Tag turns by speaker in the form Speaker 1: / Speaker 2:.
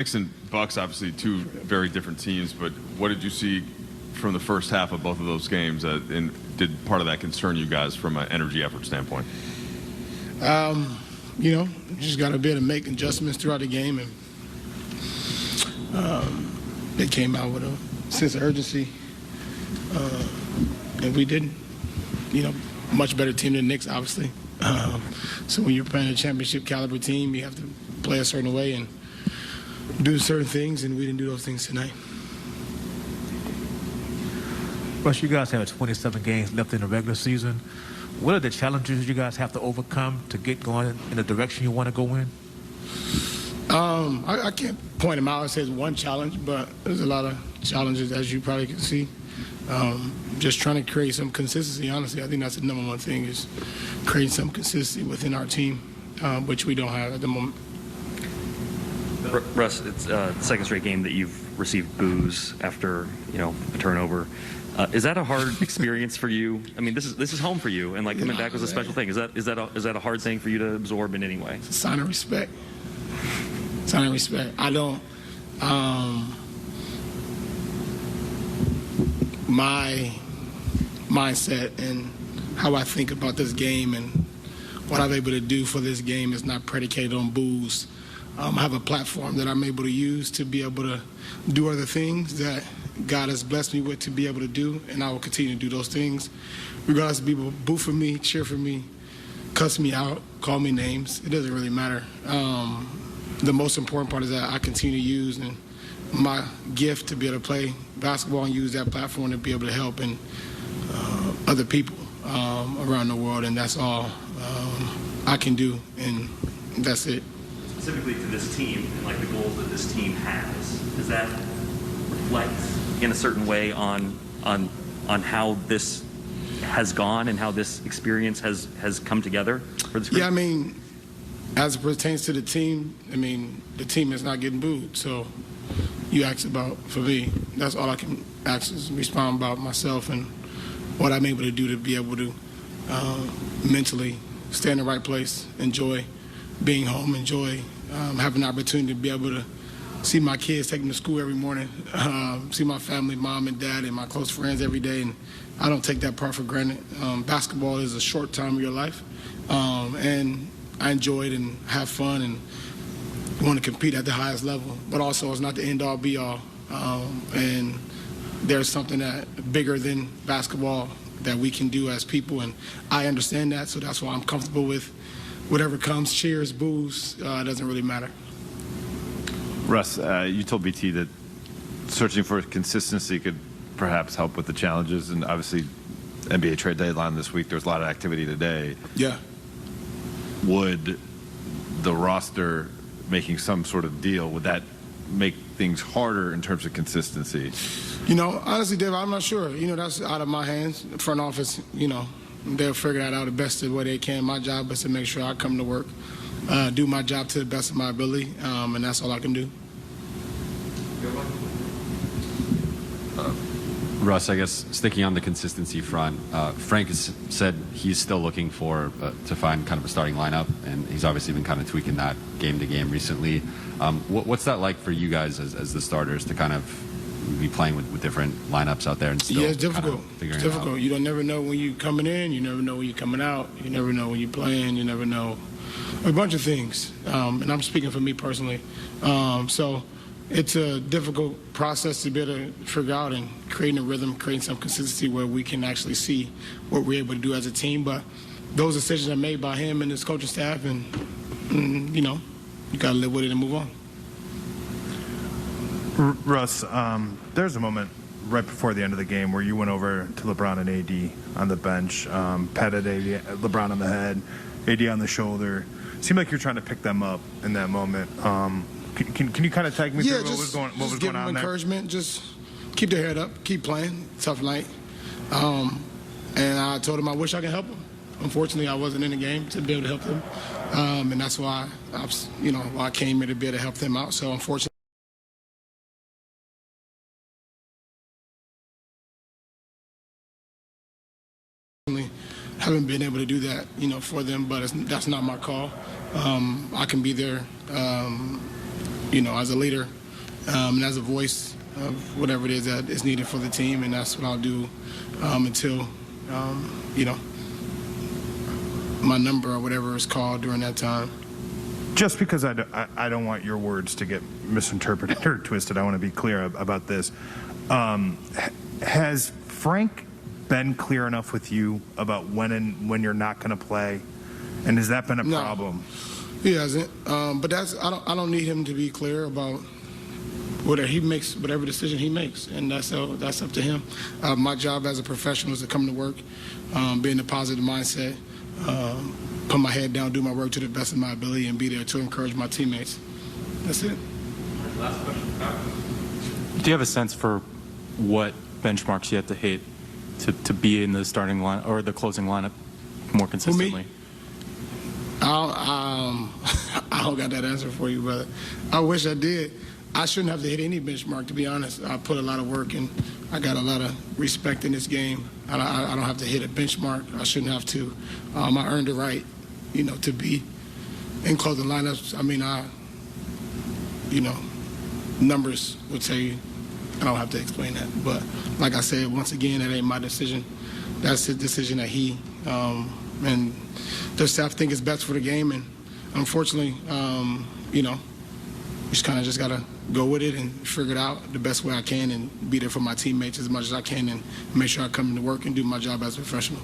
Speaker 1: Knicks and Bucks, obviously two very different teams, but what did you see from the first half of both of those games, and did part of that concern you guys from an energy effort standpoint?
Speaker 2: You just got to be able to make adjustments throughout the game, and they came out with a sense of urgency, and we didn't. Much better team than the Knicks, obviously. So when you're playing a championship caliber team, you have to play a certain way and do certain things, and we didn't do those things tonight.
Speaker 3: Russ, you guys have 27 games left in the regular season. What are the challenges you guys have to overcome to get going in the direction you want to go in?
Speaker 2: I can't point them out and say it's one challenge, but there's a lot of challenges, as you probably can see. Just trying to create some consistency, honestly. I think that's the number one thing, is creating some consistency within our team, which we don't have at the moment.
Speaker 4: Russ, it's the second straight game that you've received boos after, a turnover. Is that a hard experience for you? I mean, this is home for you, and coming back was a special thing. Is that a hard thing for you to absorb in any way?
Speaker 2: It's a sign of respect. Sign of respect. I don't. My mindset and how I think about this game and what I'm able to do for this game is not predicated on boos. I have a platform that I'm able to use to be able to do other things that God has blessed me with to be able to do, and I will continue to do those things. Regardless of people boo for me, cheer for me, cuss me out, call me names, it doesn't really matter. The most important part is that I continue to use and my gift to be able to play basketball and use that platform to be able to help and other people around the world, and that's all I can do, and that's it.
Speaker 4: Specifically to this team and the goals that this team has, does that reflect in a certain way on how this has gone and how this experience has come together for this group?
Speaker 2: Yeah, I mean, as it pertains to the team, the team is not getting booed. So you asked about, for me, that's all I can ask is respond about myself and what I'm able to do to be able to mentally stay in the right place, enjoy being home, enjoy having the opportunity to be able to see my kids, take them to school every morning, see my family, mom and dad, and my close friends every day, and I don't take that part for granted. Basketball is a short time of your life, and I enjoy it and have fun and want to compete at the highest level, but also it's not the end-all, be-all, and there's something that bigger than basketball that we can do as people, and I understand that, so that's why I'm comfortable with whatever comes, cheers, boos, it doesn't really matter.
Speaker 5: Russ, you told BT that searching for consistency could perhaps help with the challenges, and obviously NBA trade deadline this week, there's a lot of activity today.
Speaker 2: Yeah.
Speaker 5: Would the roster making some sort of deal, would that make things harder in terms of consistency?
Speaker 2: Honestly, Dave, I'm not sure. That's out of my hands. The front office, they'll figure that out the best way they can. My job is to make sure I come to work, do my job to the best of my ability, and that's all I can do.
Speaker 6: Russ, I guess sticking on the consistency front, Frank has said he's still looking to find kind of a starting lineup, and he's obviously been kind of tweaking that game to game recently. What's that like for you guys as the starters to kind of be playing with different lineups out there and still?
Speaker 2: Yeah, it's difficult.
Speaker 6: It's difficult.
Speaker 2: You don't never know when you're coming in. You never know when you're coming out. You never know when you're playing. You never know a bunch of things. And I'm speaking for me personally. So it's a difficult process to be able to figure out and creating a rhythm, creating some consistency where we can actually see what we're able to do as a team. But those decisions are made by him and his coaching staff, and you got to live with it and move on.
Speaker 7: Russ, there's a moment right before the end of the game where you went over to LeBron and AD on the bench, patted LeBron on the head, AD on the shoulder. Seemed like you're trying to pick them up in that moment. Can you kind of tag me through what was going on
Speaker 2: give them encouragement. Just keep their head up, keep playing. Tough night. And I told them I wish I could help them. Unfortunately, I wasn't in the game to be able to help them, and that's why I came here to be able to help them out. So unfortunately, haven't been able to do that, for them, but that's not my call. I can be there as a leader and as a voice of whatever it is that is needed for the team, and that's what I'll do until, my number or whatever is called during that time.
Speaker 7: Just because I don't want your words to get misinterpreted or twisted, I want to be clear about this. Has Frank been clear enough with you about when you're not going to play, and has that been a problem?
Speaker 2: He hasn't, but I don't need him to be clear about whatever decision he makes, and that's up to him. My job as a professional is to come to work, be in a positive mindset, put my head down, do my work to the best of my ability, and be there to encourage my teammates. That's it.
Speaker 8: Last question. Do you have a sense for what benchmarks you have to hit to be in the starting line or the closing lineup more consistently?
Speaker 2: I don't got that answer for you, brother. I wish I did. I shouldn't have to hit any benchmark, to be honest. I put a lot of work in. I got a lot of respect in this game. I don't have to hit a benchmark. I shouldn't have to. I earned the right, to be in closing lineups. I mean, numbers would tell you. I don't have to explain that. But like I said, once again, that ain't my decision. That's the decision that he and the staff think is best for the game. And unfortunately, just kind of just got to go with it and figure it out the best way I can and be there for my teammates as much as I can and make sure I come to work and do my job as a professional.